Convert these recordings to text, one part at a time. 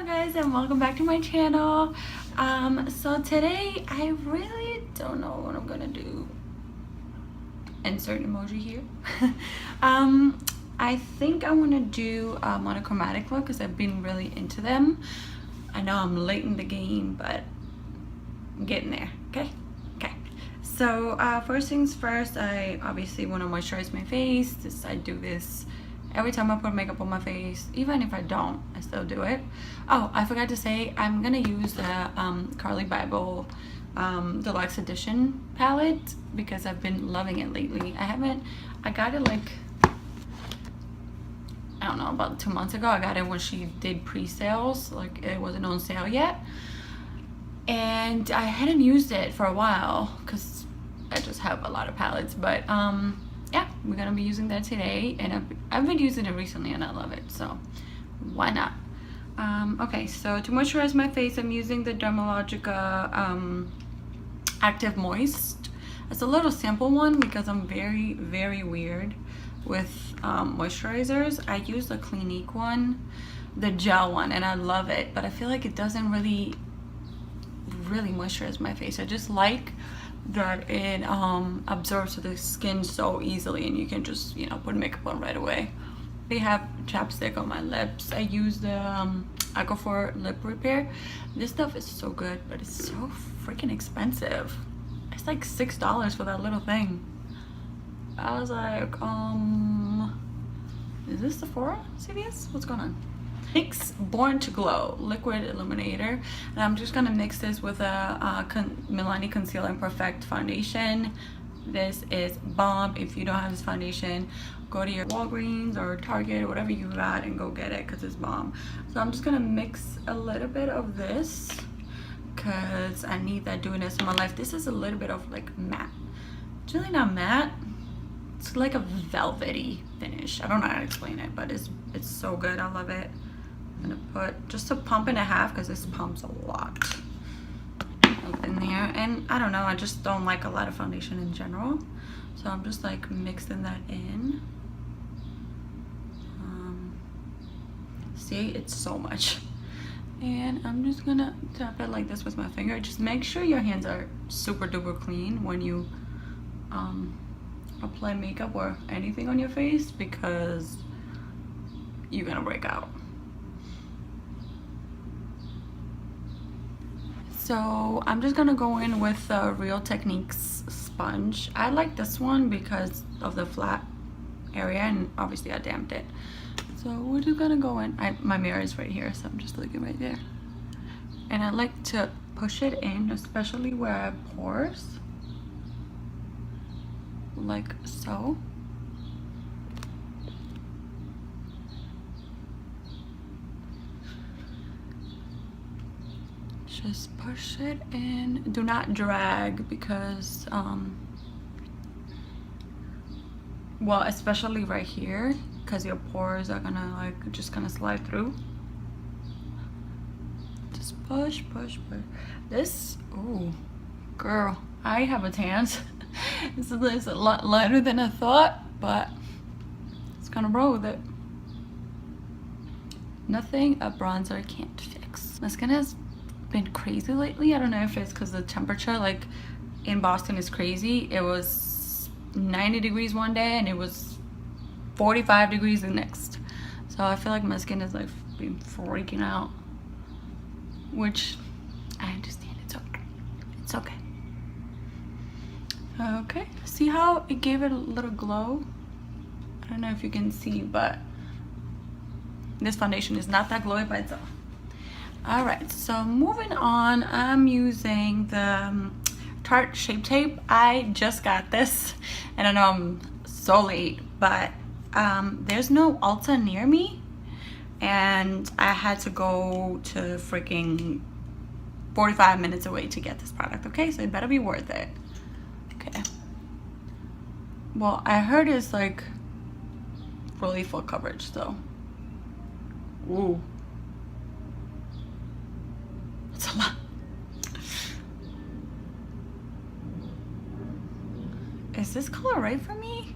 guys, and welcome back to my channel. So today I really don't know what I'm gonna do. Insert emoji here. I think I want to do a monochromatic look because I've been really into them. I know I'm late in the game, but I'm getting there. Okay. So first things first, I obviously want to moisturize my face. I do this every time I put makeup on my face. Even if I don't, I still do it. Oh, I forgot to say, I'm gonna use the Carli Bybel Deluxe Edition palette because I've been loving it lately. I got it like, I don't know, about 2 months ago. I got it when she did pre-sales, like it wasn't on sale yet. And I hadn't used it for a while because I just have a lot of palettes, but yeah, we're gonna be using that today, and I've been using it recently and I love it, so why not? Okay, so to moisturize my face, I'm using the Dermalogica Active Moist. It's a little simple one because I'm very weird with moisturizers. I use the Clinique one, the gel one, and I love it, but I feel like it doesn't really moisturize my face. I just like that it absorbs to the skin so easily, and you can just, you know, put makeup on right away. They have chapstick on my lips. I use the Aquaphor lip repair. This stuff is so good, but it's so freaking expensive. It's like $6 for that little thing. I was like, is this Sephora? CVS? What's going on? NYX Born to Glow Liquid Illuminator, and I'm just gonna mix this with a Milani Conceal and Perfect foundation. This is bomb. If you don't have this foundation, go to your Walgreens or Target or whatever you got and go get it because it's bomb. So I'm just gonna mix a little bit of this because I need that dewness in my life. This is a little bit of like matte. It's really not matte. It's like a velvety finish. I don't know how to explain it, but it's so good. I love it. I'm gonna put just a pump and a half because this pumps a lot up in there, and I don't know, I just don't like a lot of foundation in general, so I'm just like mixing that in. See, it's so much, and I'm just gonna tap it like this with my finger. Just make sure your hands are super duper clean when you apply makeup or anything on your face, because you're gonna break out. So I'm just gonna go in with the Real Techniques sponge. I like this one because of the flat area, and obviously I damped it. So we're just gonna go in. My mirror is right here, so I'm just looking right there. And I like to push it in, especially where I have pores, like so. Just push it in. Do not drag because well, especially right here, because your pores are gonna like just gonna slide through. Just push. This, oh girl, I have a tan. This is a lot lighter than I thought, but it's gonna roll with it. Nothing a bronzer can't fix. My skin has been crazy lately. I don't know if it's because the temperature like in Boston is crazy. It was 90 degrees one day and it was 45 degrees the next, so I feel like my skin has like been freaking out, which I understand. It's okay. Okay, see how it gave it a little glow? I don't know if you can see, but this foundation is not that glowy by itself. Alright, so moving on, I'm using the Tarte Shape Tape. I just got this, and I know I'm so late, but there's no Ulta near me, and I had to go to freaking 45 minutes away to get this product, okay? So it better be worth it. Okay. Well, I heard it's like really full coverage, so. Ooh. It's a lot. Is this color right for me?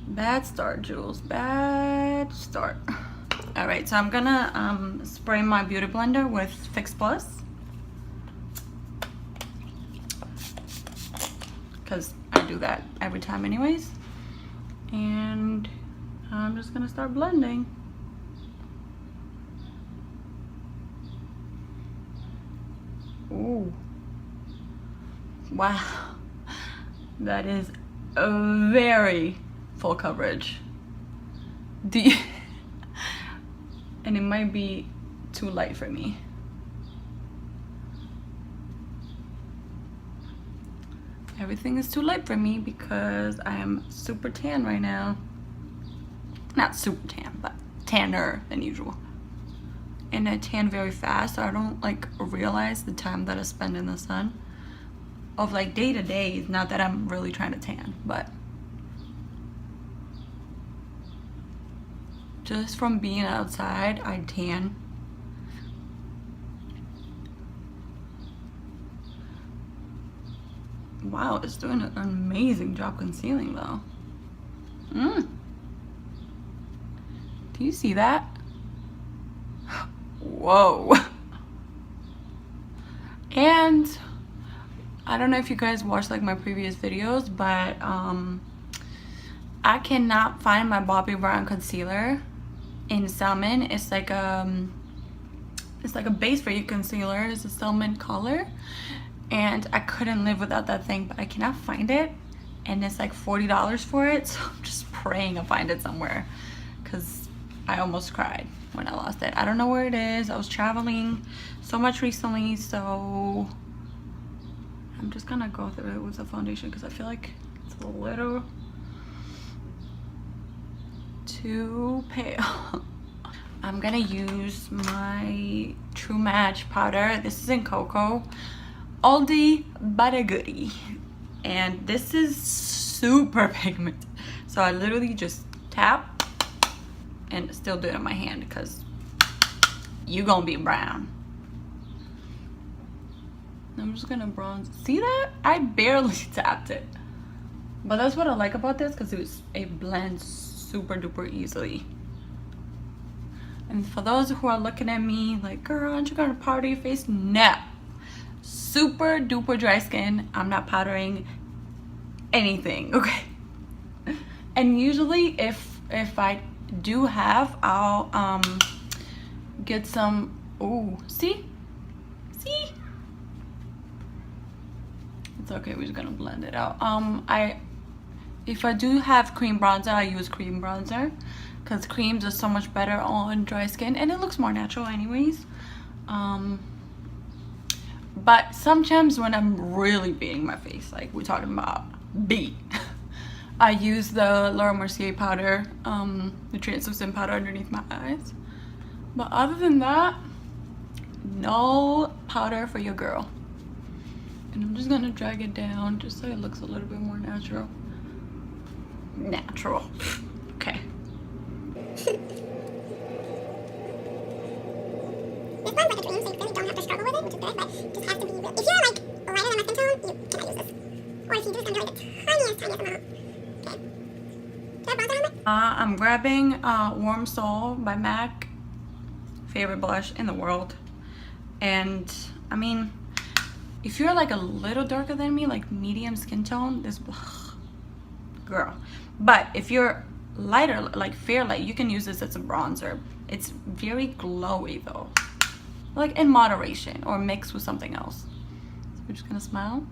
Bad start, Jules. Bad start. All right, so I'm gonna spray my beauty blender with Fix Plus, because I do that every time anyways. And I'm just gonna start blending. Ooh, wow, that is a very full coverage. And it might be too light for me. Everything is too light for me because I am super tan right now. Not super tan, but tanner than usual. And I tan very fast, so I don't like realize the time that I spend in the sun. Of like day to day, not that I'm really trying to tan, but just from being outside, I tan. Wow, it's doing an amazing job concealing though. Do you see that? Whoa. And I don't know if you guys watched like my previous videos, but I cannot find my Bobbi Brown concealer in salmon. It's like a base for your concealer. It's a salmon color, and I couldn't live without that thing, but I cannot find it, and it's like $40 for it. So I'm just praying I find it somewhere, because I almost cried when I lost it. I don't know where it is. I was traveling so much recently, so I'm just gonna go through it with the foundation because I feel like it's a little too pale. I'm gonna use my True Match powder. This is in Cocoa. Oldie but a goodie. And this is super pigmented. So I literally just tap and still do it in my hand because you gonna be brown. I'm just gonna bronze. See that? I barely tapped it. But that's what I like about this, because it blends super duper easily. And for those who are looking at me like, girl, aren't you gonna powder your face? No. Super duper dry skin. I'm not powdering anything, okay? And usually if I do have, I'll get some, ooh, see? It's okay, we're just gonna blend it out. If I do have cream bronzer, I use cream bronzer because creams are so much better on dry skin and it looks more natural anyways. But sometimes when I'm really beating my face, like we're talking about beat, I use the Laura Mercier powder, the translucent powder underneath my eyes. But other than that, no powder for your girl. And I'm just gonna drag it down just so it looks a little bit more natural. Okay. This one's like a cream, so you really don't have to struggle with it, which is good, but it just has to be real. If you're like lighter than my skin tone, you cannot use this. Or if you do, it's gonna be like the tiniest amount. Okay. Do I have bronzer on it? I'm grabbing Warm Soul by MAC, favorite blush in the world. And I mean, if you're like a little darker than me, like medium skin tone, this girl. But if you're lighter, like fair light, you can use this as a bronzer. It's very glowy though, like in moderation or mixed with something else. So we're just gonna smile,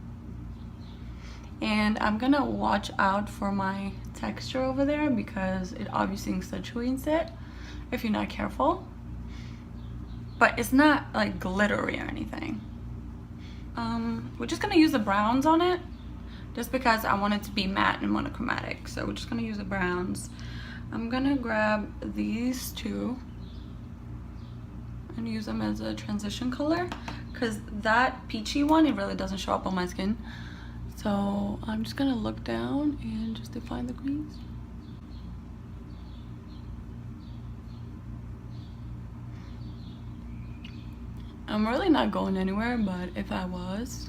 and I'm gonna watch out for my texture over there because it obviously accentuates it if you're not careful, but it's not like glittery or anything. We're just gonna use the browns on it just because I want it to be matte and monochromatic. So we're just gonna use the browns. I'm gonna grab these two and use them as a transition color because that peachy one, it really doesn't show up on my skin. So I'm just gonna look down and just define the crease. I'm really not going anywhere, but if I was,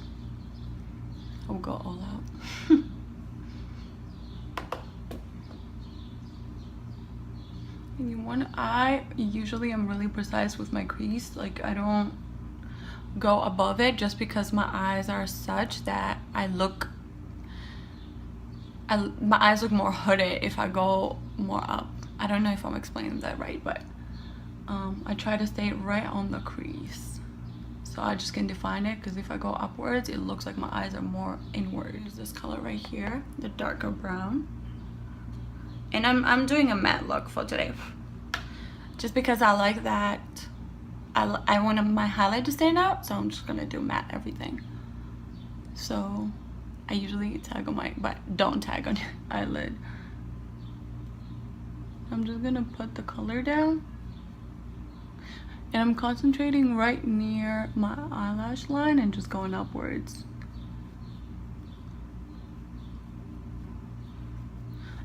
I would go all out. And you want, I usually am really precise with my crease. Like I don't go above it just because my eyes are such that my eyes look more hooded if I go more up. I don't know if I'm explaining that right, but I try to stay right on the crease so I just can define it, because if I go upwards it looks like my eyes are more inward. Use this color right here, the darker brown, and I'm doing a matte look for today just because I like that. I want my highlight to stand out, so I'm just gonna do matte everything. So I usually tag on my, but don't tag on your eyelid. I'm just gonna put the color down, and I'm concentrating right near my eyelash line and just going upwards.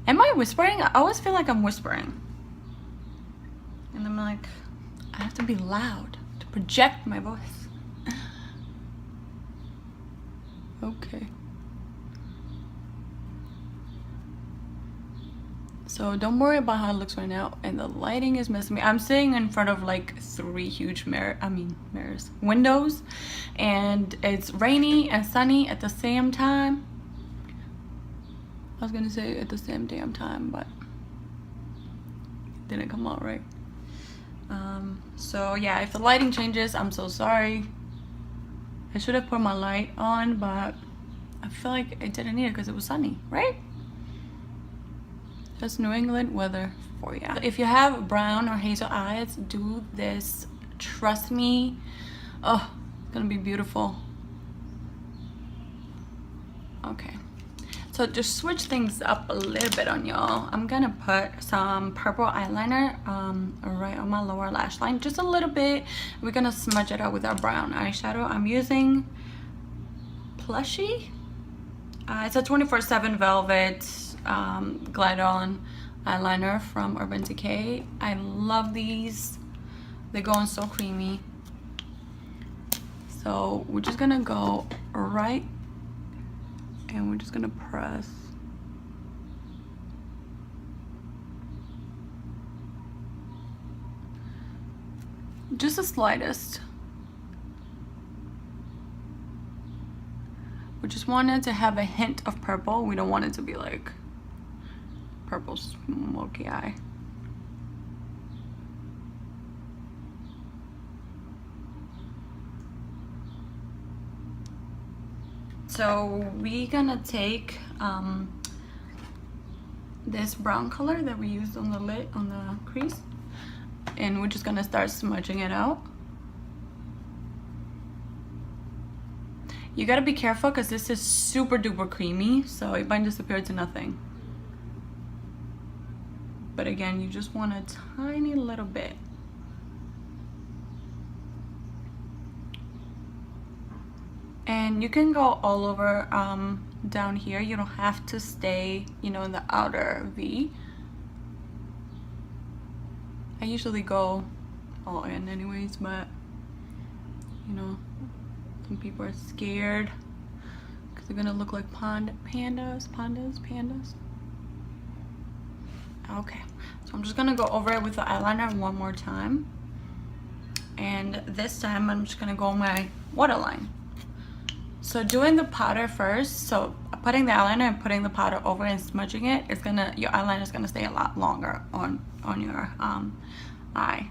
Am I whispering? I always feel like I'm whispering, and I'm like, I have to be loud to project my voice. Okay. So don't worry about how it looks right now, and the lighting is messing me. I'm sitting in front of like 3 huge windows, and it's rainy and sunny at the same time. I was gonna say at the same damn time, but it didn't come out right. So yeah, if the lighting changes, I'm so sorry. I should have put my light on, but I feel like I didn't need it because it was sunny, right? That's New England weather for you. If you have brown or hazel eyes, do this. Trust me. Oh, it's gonna be beautiful. Okay. So to switch things up a little bit on y'all, I'm gonna put some purple eyeliner right on my lower lash line, just a little bit. We're gonna smudge it out with our brown eyeshadow. I'm using Plushy. It's a 24/7 velvet glide on eyeliner from Urban Decay. I love these. They go on so creamy. So we're just gonna go right, and we're just gonna press. Just the slightest. We just wanted to have a hint of purple. We don't want it to be like purple smoky eye. So we're gonna take this brown color that we used on the lid, on the crease, and we're just gonna start smudging it out. You gotta be careful because this is super duper creamy, so it might disappear to nothing. But again, you just want a tiny little bit. And you can go all over down here. You don't have to stay, you know, in the outer V. I usually go all in anyways, but you know, some people are scared because they're gonna look like pandas. Okay, so I'm just gonna go over it with the eyeliner one more time, and this time I'm just gonna go my waterline. So doing the powder first, so putting the eyeliner and putting the powder over and smudging it, it's gonna, your eyeliner is gonna stay a lot longer on your eye.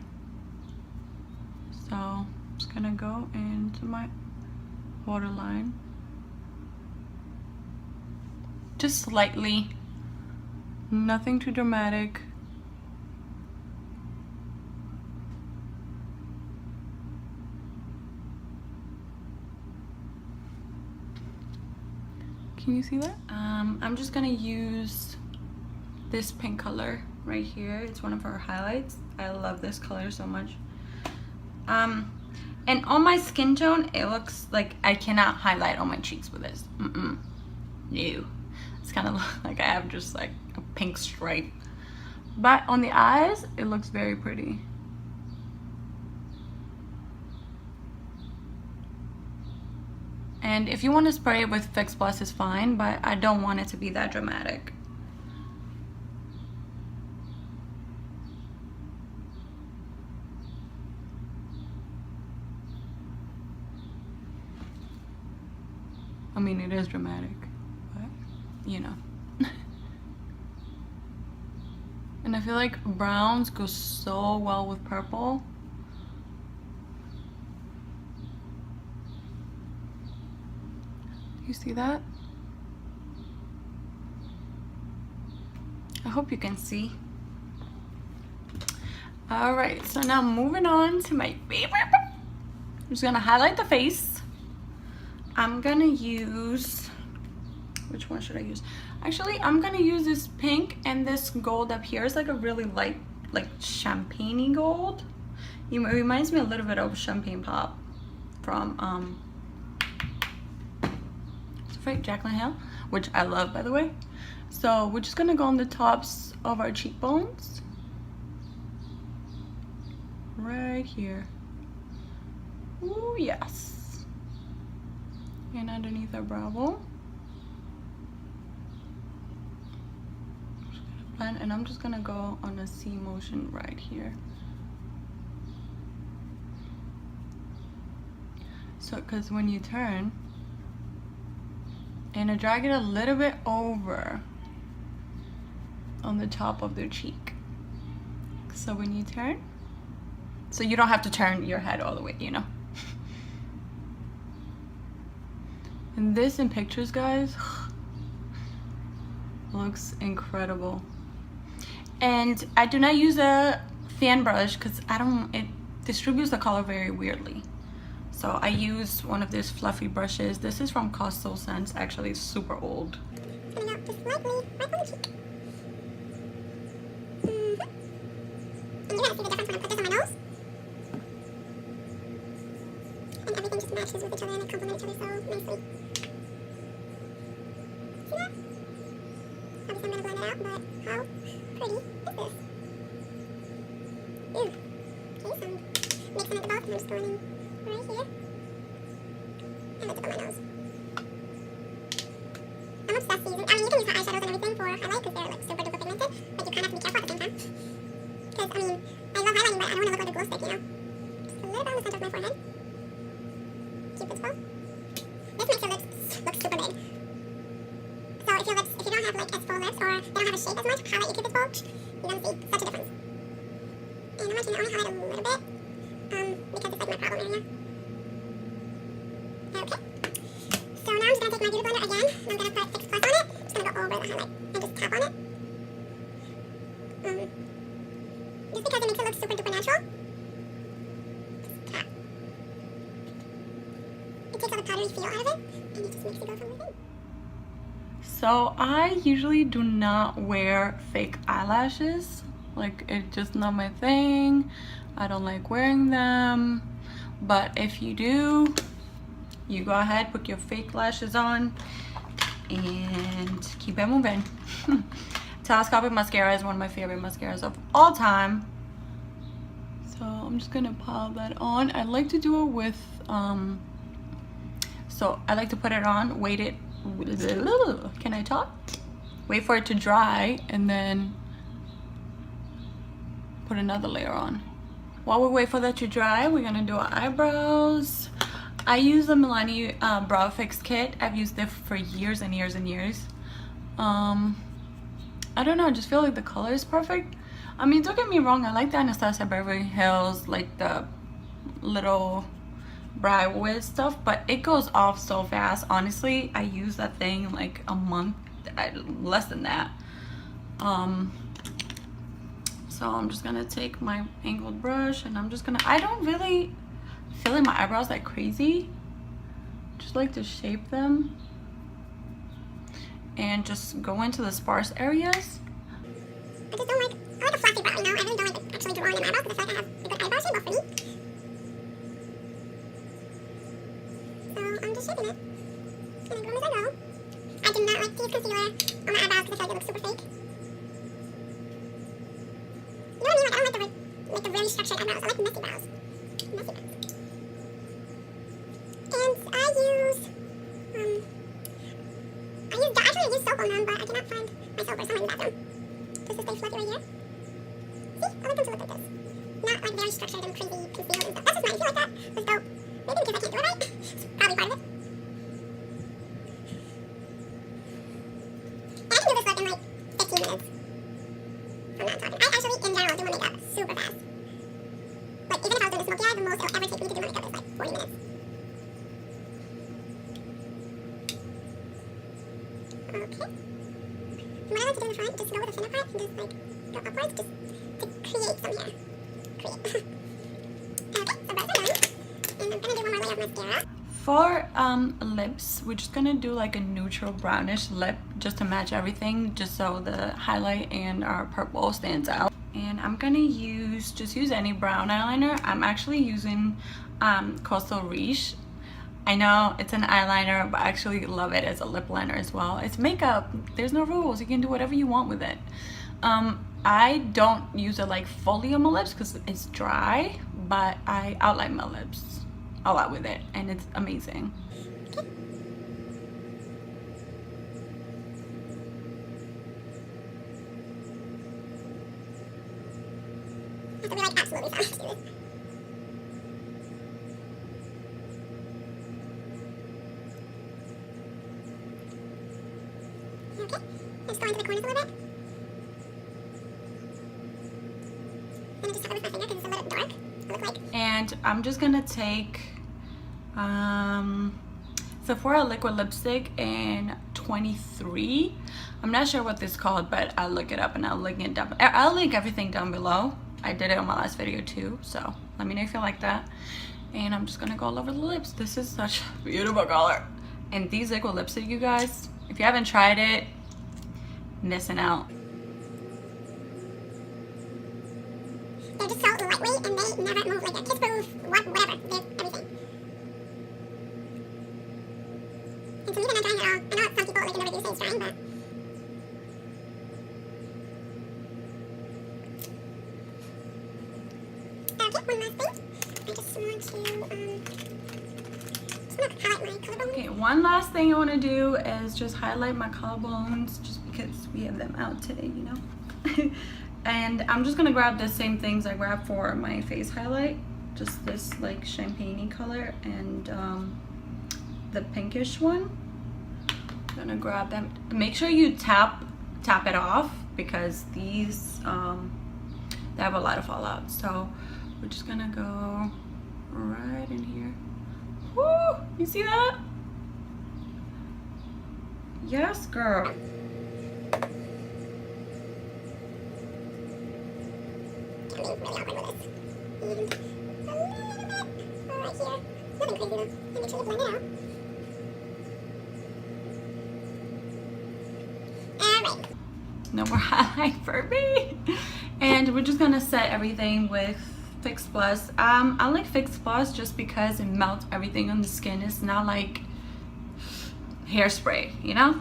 So I'm just gonna go into my waterline, just slightly, nothing too dramatic. Can you see that? I'm just gonna use this pink color right here. It's one of our highlights. I love this color so much. And on my skin tone, it looks like I cannot highlight on my cheeks with this. No. It's kind of like I have just like a pink stripe. But on the eyes, it looks very pretty. And if you want to spray it with Fix Plus, it's fine, but I don't want it to be that dramatic. I mean, it is dramatic, but you know. And I feel like browns go so well with purple. You see that? I hope you can see. All right, so now moving on to my favorite. I'm just gonna highlight the face. I'm gonna use, which one should I use? Actually, I'm gonna use this pink and this gold up here. It's like a really light, like champagne-y gold. It reminds me a little bit of Champagne Pop from Jaclyn Hill, which I love, by the way. So we're just gonna go on the tops of our cheekbones, right here. Ooh, yes. And underneath our brow bone. And I'm just gonna go on a C motion right here. So, because when you turn, and I drag it a little bit over on the top of their cheek. So when you turn, so you don't have to turn your head all the way, you know. And this in pictures, guys, looks incredible. And I do not use a fan brush because it distributes the color very weirdly. So I use one of these fluffy brushes. This is from Coastal Scents. Actually, it's super old. Coming out just lightly, right on the cheek. And you're gonna see the difference when I put this on my nose. And everything just matches with each other and they complement each other so nicely. See that? Obviously I'm gonna blend it out, but how pretty is this? Ooh. Okay, so I'm mixing it to both and I'm just going in right here. And the tip of my nose. I'm obsessed using, I mean, you can use hot eyeshadows and everything for highlight because they're like super duper pigmented, but you kind of have to be careful at the same time. Because, I mean, I love highlighting, but I don't want to look like a glow stick, you know? Just a little bit on the center of my forehead. Cupid's bow. This makes your lips look super big. So if you don't have like as full lips or they don't have a shape as much, highlight your Cupid's bow, you're going to see such a difference. And I'm actually going to only highlight a little bit, because it's like my problem area. Okay. So now I'm just going to take my beauty blender again, and I'm going to put Fix Plus on it. I'm just going to go over the highlight and just tap on it. Just because it makes it look super duper natural. Just tap. It takes all the powdery feel out of it, and it just makes it go from within. So I usually do not wear fake eyelashes. Like, it's just not my thing. I don't like wearing them. But if you do, you go ahead, put your fake lashes on and keep it moving. Telescopic mascara is one of my favorite mascaras of all time. So I'm just gonna pile that on. I like to do it with so I like to put it on, wait it, can I talk? Wait for it to dry and then put another layer on. While we wait for that to dry, we're gonna do our eyebrows. I use the Milani Brow Fix Kit. I've used it for years and years and years. I don't know, I just feel like the color is perfect. I mean, don't get me wrong, I like the Anastasia Beverly Hills, like the little brow wiz stuff, but it goes off so fast. Honestly, I use that thing like a month, less than that. So I'm just gonna take my angled brush and I'm just gonna, I don't really fill in my eyebrows like crazy. Just like to shape them and just go into the sparse areas. I just don't like, I like a fluffy brow, you know? I really don't like actually drawing in my eyebrows because I feel like I have a good eyebrow shape for me. So I'm just shaping it. And I go as I go. I do not like to use concealer on my eyebrows because I feel like it looks super fake. You know what I mean? Like, I don't like the really structured eyebrows. I like messy brows. Messy brows. And I try to use soap on them, but I cannot find my soap or somewhere in the bathroom. Just to stay fluffy right here. See? I like them to look like this. Not like very structured and crazy concealed and stuff. That's just nice. I feel like that was dope. Maybe because I can't do it right. It's probably part of it. Well, yeah, the most it'll ever take me to do my makeup is like 40 minutes. Okay. And what I like to do in the front, just go with the thinner part and just like go upwards just to create some hair. Create. Okay, so brows are done. And I'm gonna do one more layer of mascara. For lips, we're just gonna do like a neutral brownish lip just to match everything, just so the highlight and our purple stands out. And I'm gonna use any brown eyeliner. I'm actually using Coastal Riche. I know it's an eyeliner, but I actually love it as a lip liner as well. It's makeup, there's no rules, you can do whatever you want with it. I don't use it like fully on my lips because it's dry, but I outline my lips a lot with it, and it's amazing. Have to be like absolutely fast to do this. Okay, let's go into the corners a little bit. And just cover with my finger because it's a little dark, it looks like. And I'm just gonna take Sephora liquid lipstick in 23. I'm not sure what this is called, but I'll look it up and I'll link it down. I'll link everything down below. I did it on my last video too, so let me know if you like that. And I'm just gonna go all over the lips. This is such a beautiful color. And these liquid lipstick, you guys, if you haven't tried it, missing out. They're just so lightweight and they never move, like a kiss proof, whatever. They're everything. And to me, they're not drying at all. I know some people like in the reviews say it's drying, but okay, one last thing. I just want to highlight my collarbones. Okay, one last thing I want to do is just highlight my collarbones, just because we have them out today, you know. And I'm just gonna grab the same things I grabbed for my face highlight, just this like champagne-y color and the pinkish one. I'm gonna grab them. Make sure you tap it off because these they have a lot of fallout. So we're just gonna go right in here. Woo! You see that? Yes, girl. I'm being really awkward with this. And a little bit right here. Nothing crazy though. And make sure you blend it out. Alright. No more highlight for me. And we're just gonna set everything with Fix Plus. I like Fix Plus just because it melts everything on the skin. It's not like hairspray, you know?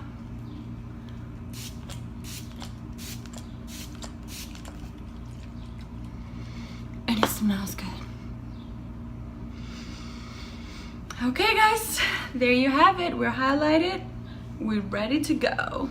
And it smells good. Okay guys, there you have it. We're highlighted. We're ready to go.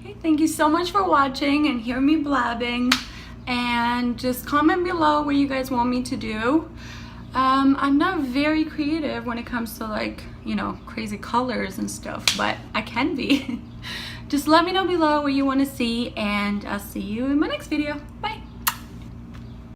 Okay, thank you so much for watching and hear me blabbing, and just comment below what you guys want me to do. I'm not very creative when it comes to like, you know, crazy colors and stuff, but I can be. Just let me know below what you want to see, and I'll see you in my next video. Bye.